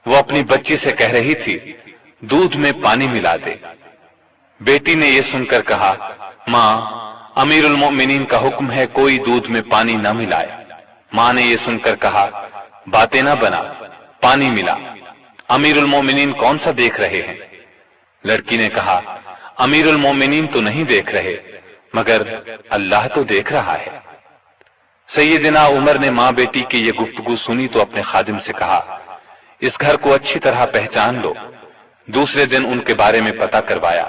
وہ اپنی بچی سے کہہ رہی تھی دودھ میں پانی ملا دے۔ بیٹی نے یہ سن کر کہا ماں امیر المومنین کا حکم ہے کوئی دودھ میں پانی نہ ملائے۔ ماں نے یہ سن کر کہا باتیں نہ بنا، پانی ملا، امیر المومنین کون سا دیکھ رہے ہیں؟ لڑکی نے کہا امیر المومنین تو نہیں دیکھ رہے مگر اللہ تو دیکھ رہا ہے۔ سیدنا عمر نے ماں بیٹی کی یہ گفتگو سنی تو اپنے خادم سے کہا اس گھر کو اچھی طرح پہچان لو۔ دوسرے دن ان کے بارے میں پتہ کروایا۔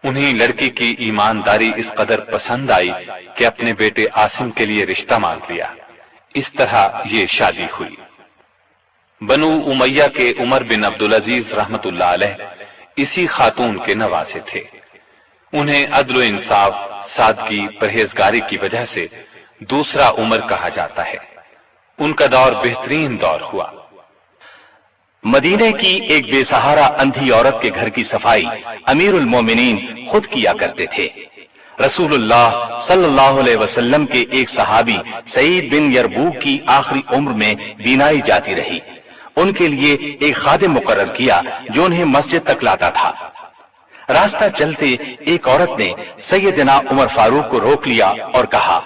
انہیں لڑکی کی ایمانداری اس قدر پسند آئی کہ اپنے بیٹے عاصم کے لیے رشتہ مانگ لیا۔ اس طرح یہ شادی ہوئی۔ بنو امیہ کے عمر بن عبدالعزیز رحمت اللہ علیہ اسی خاتون کے نواسے تھے۔ انہیں عدل و انصاف، سادگی، پرہیزگاری کی وجہ سے دوسرا عمر کہا جاتا ہے۔ ان کا دور بہترین دور ہوا۔ مدینے کی ایک بے سہارا اندھی عورت کے گھر کی صفائی امیر المومنین خود کیا کرتے تھے۔ رسول اللہ صلی اللہ علیہ وسلم کے ایک صحابی سعید بن یربوک کی آخری عمر میں بینائی جاتی رہی۔ ان کے لیے ایک خادم مقرر کیا جو انہیں مسجد تک لاتا تھا۔ راستہ چلتے ایک عورت نے سیدنا عمر فاروق کو روک لیا اور کہا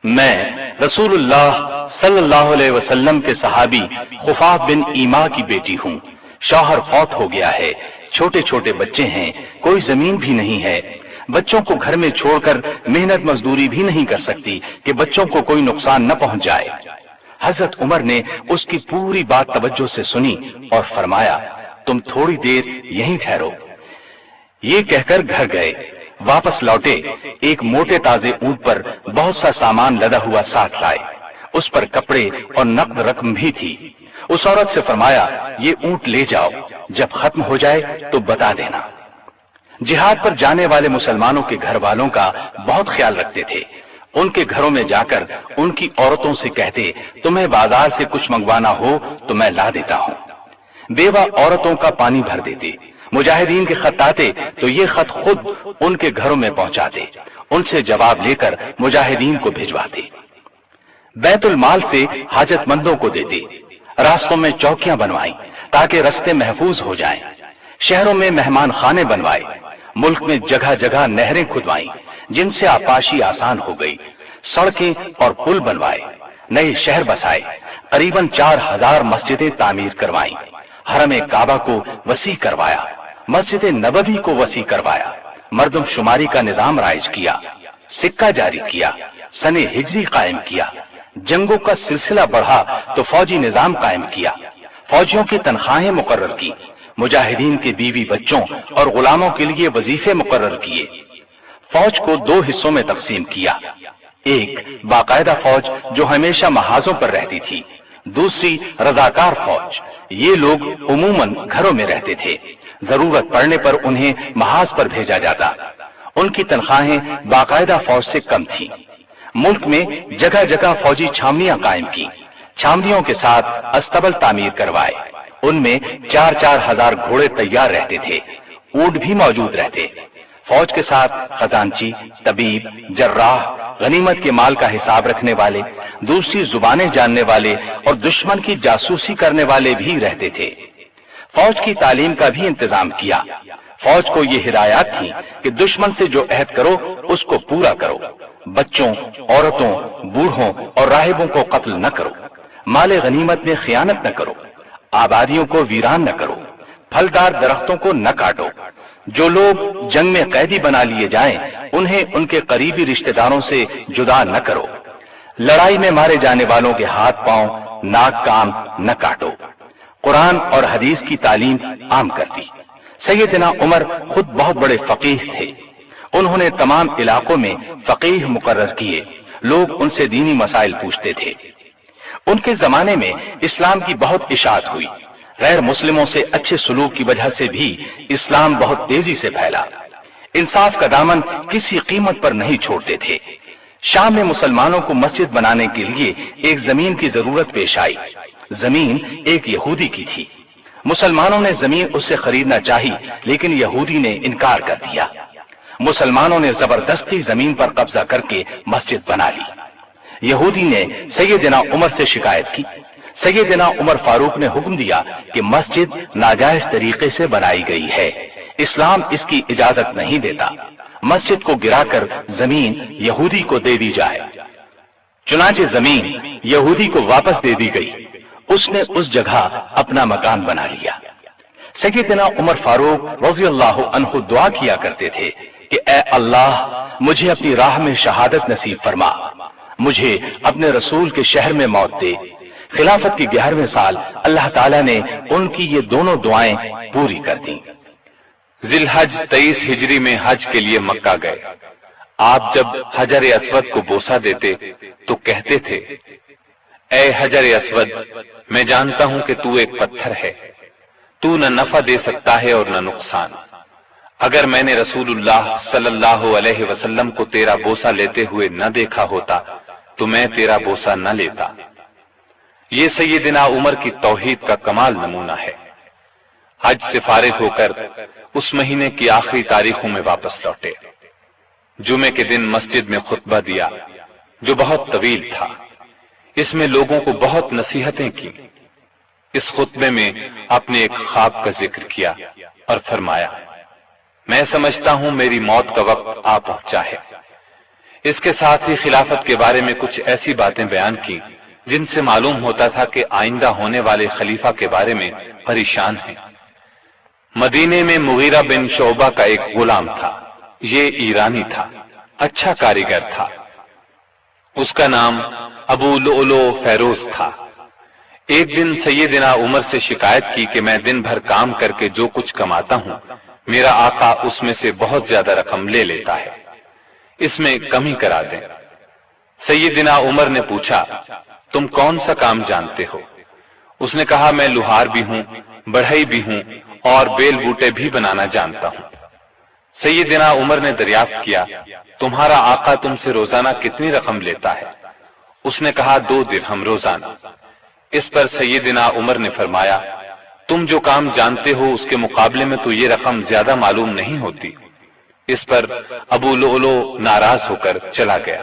میں رسول اللہ صلی اللہ علیہ وسلم کے صحابی خفاف بن ایما کی بیٹی ہوں۔ شوہر فوت ہو گیا ہے، چھوٹے چھوٹے بچے ہیں، کوئی زمین بھی نہیں ہے، بچوں کو گھر میں چھوڑ کر محنت مزدوری بھی نہیں کر سکتی کہ بچوں کو کوئی نقصان نہ پہنچ جائے۔ حضرت عمر نے اس کی پوری بات توجہ سے سنی اور فرمایا تم تھوڑی دیر یہیں ٹھہرو۔ یہ کہہ کر گھر گئے۔ واپس لوٹے ایک موٹے تازے اونٹ پر بہت سا سامان لدا ہوا ساتھ لائے۔ اس پر کپڑے اور نقد رقم بھی تھی۔ اس عورت سے فرمایا یہ اونٹ لے جاؤ، جب ختم ہو جائے تو بتا دینا۔ جہاد پر جانے والے مسلمانوں کے گھر والوں کا بہت خیال رکھتے تھے۔ ان کے گھروں میں جا کر ان کی عورتوں سے کہتے تمہیں بازار سے کچھ منگوانا ہو تو میں لا دیتا ہوں۔ بیوہ عورتوں کا پانی بھر دیتے۔ مجاہدین کے خط آتے تو یہ خط خود ان کے گھروں میں پہنچاتے، ان سے جواب لے کر مجاہدین کو بھجواتے۔ بیت المال سے حاجت مندوں کو دیتے۔ راستوں میں چوکیاں بنوائیں تاکہ رستے محفوظ ہو جائیں۔ شہروں میں مہمان خانے بنوائے۔ ملک میں جگہ جگہ نہریں کھدوائیں جن سے آبپاشی آسان ہو گئی۔ سڑکیں اور پل بنوائے۔ نئے شہر بسائے۔ قریباً 4000 مسجدیں تعمیر کروائیں۔ حرم کعبہ کو وسیع کروایا۔ مسجد نبوی کو وسیع کروایا۔ مردم شماری کا نظام رائج کیا۔ سکہ جاری کیا۔ سن ہجری قائم کیا۔ جنگوں کا سلسلہ بڑھا تو فوجی نظام قائم کیا۔ فوجیوں کی تنخواہیں مقرر کی۔ مجاہدین کے بیوی بچوں اور غلاموں کے لیے وظیفے مقرر کیے۔ فوج کو 2 حصوں میں تقسیم کیا۔ ایک باقاعدہ فوج جو ہمیشہ محاذوں پر رہتی تھی، دوسری رضاکار فوج۔ یہ لوگ عموماً گھروں میں رہتے تھے، ضرورت پڑنے پر انہیں محاذ پر بھیجا جاتا۔ ان کی تنخواہیں باقاعدہ فوج سے کم تھیں۔ ملک میں جگہ جگہ فوجی چھاونیاں قائم کی۔ چھاونیوں کے ساتھ استبل تعمیر کروائے۔ ان میں 4-4 ہزار گھوڑے تیار رہتے تھے۔ اونٹ بھی موجود رہتے۔ فوج کے ساتھ خزانچی، طبیب، جراح، غنیمت کے مال کا حساب رکھنے والے، دوسری زبانیں جاننے والے اور دشمن کی جاسوسی کرنے والے بھی رہتے تھے۔ فوج کی تعلیم کا بھی انتظام کیا۔ فوج کو یہ ہدایات تھی کہ دشمن سے جو عہد کرو اس کو پورا کرو۔ بچوں، عورتوں، بوڑھوں اور راہبوں کو قتل نہ کرو۔ مال غنیمت میں خیانت نہ کرو۔ آبادیوں کو ویران نہ کرو۔ پھلدار درختوں کو نہ کاٹو۔ جو لوگ جنگ میں قیدی بنا لیے جائیں انہیں ان کے قریبی رشتہ داروں سے جدا نہ کرو۔ لڑائی میں مارے جانے والوں کے ہاتھ پاؤں، ناک کان نہ کاٹو۔ قرآن اور حدیث کی تعلیم عام کر دی۔ سیدنا عمر خود بہت بڑے فقیہ تھے۔ انہوں نے تمام علاقوں میں فقیہ مقرر کیے۔ لوگ ان سے دینی مسائل پوچھتے تھے۔ ان کے زمانے میں اسلام کی بہت اشاعت ہوئی۔ غیر مسلموں سے اچھے سلوک کی وجہ سے بھی اسلام بہت تیزی سے پھیلا۔ انصاف کا دامن کسی قیمت پر نہیں چھوڑتے تھے۔ شام میں مسلمانوں کو مسجد بنانے کے لیے ایک زمین کی ضرورت پیش آئی۔ زمین ایک یہودی کی تھی۔ مسلمانوں نے زمین اس سے خریدنا چاہی لیکن یہودی نے انکار کر دیا۔ مسلمانوں نے زبردستی زمین پر قبضہ کر کے مسجد بنا لی۔ یہودی نے سیدنا عمر سے شکایت کی۔ سیدنا عمر فاروق نے حکم دیا کہ مسجد ناجائز طریقے سے بنائی گئی ہے، اسلام اس کی اجازت نہیں دیتا، مسجد کو گرا کر زمین یہودی کو دے دی جائے۔ چنانچہ زمین یہودی کو واپس دے دی گئی، اس نے اس جگہ اپنا مکان بنا لیا۔ سیدنا عمر فاروق رضی اللہ عنہ دعا کیا کرتے تھے کہ اے اللہ مجھے اپنی راہ میں شہادت نصیب فرما، مجھے اپنے رسول کے شہر میں موت دے۔ خلافت کے 11ویں سال اللہ تعالیٰ نے ان کی یہ دونوں دعائیں پوری کر دیں۔ ذی الحج 23 ہجری میں حج کے لیے مکہ گئے۔ آپ جب حجر اسود کو بوسہ دیتے تو کہتے تھے، اے حجر اسود، میں جانتا ہوں کہ تو ایک پتھر ہے، تو نہ نفع دے سکتا ہے اور نہ نقصان۔ اگر میں نے رسول اللہ صلی اللہ علیہ وسلم کو تیرا بوسہ لیتے ہوئے نہ دیکھا ہوتا تو میں تیرا بوسہ نہ لیتا۔ یہ سیدنا عمر کی توحید کا کمال نمونہ ہے۔ حج سے فارغ ہو کر اس مہینے کی آخری تاریخوں میں واپس لوٹے۔ جمعے کے دن مسجد میں خطبہ دیا جو بہت طویل تھا، اس میں لوگوں کو بہت نصیحتیں کی۔ اس خطبے میں آپ نے ایک خواب کا ذکر کیا اور فرمایا، میں سمجھتا ہوں میری موت کا وقت آ پہنچا ہے۔ اس کے ساتھ ہی خلافت کے بارے میں کچھ ایسی باتیں بیان کی جن سے معلوم ہوتا تھا کہ آئندہ ہونے والے خلیفہ کے بارے میں پریشان ہیں۔ مدینے میں مغیرہ بن شعبہ کا ایک غلام تھا، یہ ایرانی تھا، اچھا کاریگر تھا۔ اس کا نام ابو لؤلؤ فیروز تھا۔ ایک دن سیدنا عمر سے شکایت کی کہ میں دن بھر کام کر کے جو کچھ کماتا ہوں، میرا آقا اس میں سے بہت زیادہ رقم لے لیتا ہے، اس میں کمی کرا دیں۔ سیدنا عمر نے پوچھا، تم کون سا کام جانتے ہو؟ اس نے کہا، میں لوہار بھی ہوں، بڑھئی بھی ہوں اور بیل بوٹے بھی بنانا جانتا ہوں۔ سیدنا عمر نے دریافت کیا، تمہارا آقا تم سے روزانہ کتنی رقم لیتا ہے؟ اس نے کہا، 2 درہم روزانہ۔ اس پر سیدنا عمر نے فرمایا، تم جو کام جانتے ہو اس کے مقابلے میں تو یہ رقم زیادہ معلوم نہیں ہوتی۔ اس پر ابو لؤلؤ ناراض ہو کر چلا گیا۔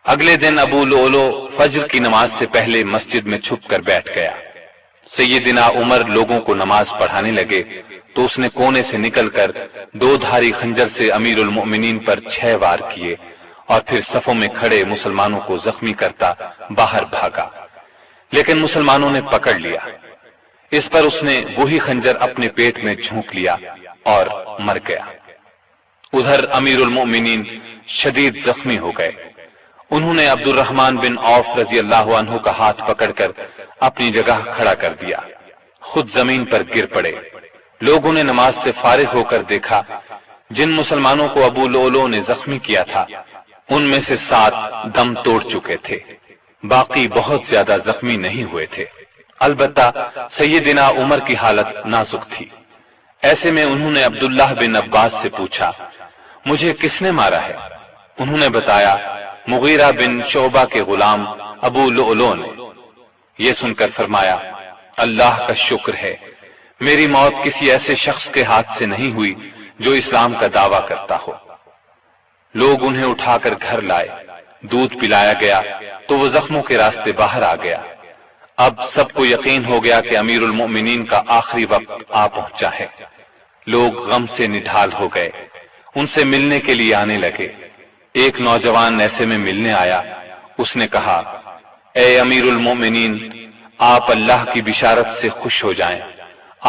اگلے دن ابو لؤلؤ فجر کی نماز سے پہلے مسجد میں چھپ کر بیٹھ گیا۔ سیدنا عمر لوگوں کو نماز پڑھانے لگے تو اس نے کونے سے نکل کر 2 دھاری خنجر سے امیر المؤمنین پر 6 وار کیے اور پھر صفوں میں کھڑے مسلمانوں کو زخمی کرتا باہر بھاگا، لیکن مسلمانوں نے پکڑ لیا۔ اس پر اس نے وہی خنجر اپنے پیٹ میں جھونک لیا اور مر گیا۔ ادھر امیر المؤمنین شدید زخمی ہو گئے۔ انہوں نے عبد الرحمن بن عوف رضی اللہ عنہ کا ہاتھ پکڑ کر اپنی جگہ کھڑا کر دیا، خود زمین پر گر پڑے۔ لوگوں نے نماز سے فارغ ہو کر دیکھا، جن مسلمانوں کو ابو لؤلؤ نے زخمی کیا تھا ان میں سے 7 دم توڑ چکے تھے، باقی بہت زیادہ زخمی نہیں ہوئے تھے۔ البتہ سیدنا عمر کی حالت نازک تھی۔ ایسے میں انہوں نے عبداللہ بن عباس سے پوچھا، مجھے کس نے مارا ہے؟ انہوں نے بتایا، مغیرہ بن شعبہ کے غلام ابو لؤلؤ نے۔ یہ سن کر فرمایا، اللہ کا شکر ہے، میری موت کسی ایسے شخص کے ہاتھ سے نہیں ہوئی جو اسلام کا دعویٰ کرتا ہو۔ لوگ انہیں اٹھا کر گھر لائے، دودھ پلایا گیا تو وہ زخموں کے راستے باہر آ گیا۔ اب سب کو یقین ہو گیا کہ امیر المؤمنین کا آخری وقت آ پہنچا ہے۔ لوگ غم سے نڈھال ہو گئے، ان سے ملنے کے لیے آنے لگے۔ ایک نوجوان ایسے میں ملنے آیا، اس نے کہا، اے امیر المؤمنین، آپ اللہ کی بشارت سے خوش ہو جائیں،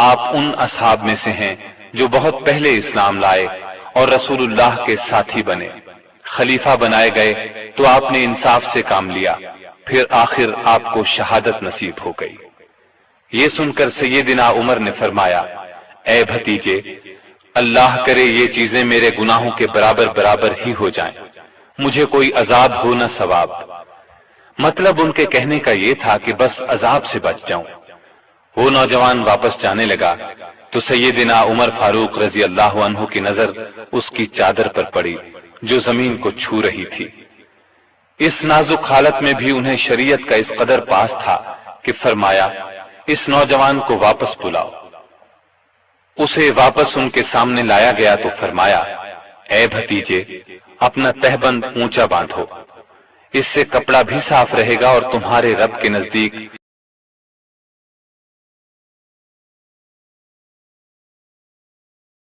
آپ ان اصحاب میں سے ہیں جو بہت پہلے اسلام لائے اور رسول اللہ کے ساتھی بنے، خلیفہ بنائے گئے تو آپ نے انصاف سے کام لیا، پھر آخر آپ کو شہادت نصیب ہو گئی۔ یہ سن کر سیدنا عمر نے فرمایا، اے بھتیجے، اللہ کرے یہ چیزیں میرے گناہوں کے برابر برابر ہی ہو جائیں، مجھے کوئی عذاب ہو نہ ثواب۔ مطلب ان کے کہنے کا یہ تھا کہ بس عذاب سے بچ جاؤں۔ وہ نوجوان واپس جانے لگا تو سیدنا عمر فاروق رضی اللہ عنہ کی نظر اس کی چادر پر پڑی جو زمین کو چھو رہی تھی۔ اس نازک حالت میں بھی انہیں شریعت کا اس قدر پاس تھا کہ فرمایا، اس نوجوان کو واپس بلاؤ۔ اسے واپس ان کے سامنے لایا گیا تو فرمایا، اے بھتیجے، اپنا تہبند اونچا باندھو، اس سے کپڑا بھی صاف رہے گا اور تمہارے رب کے نزدیک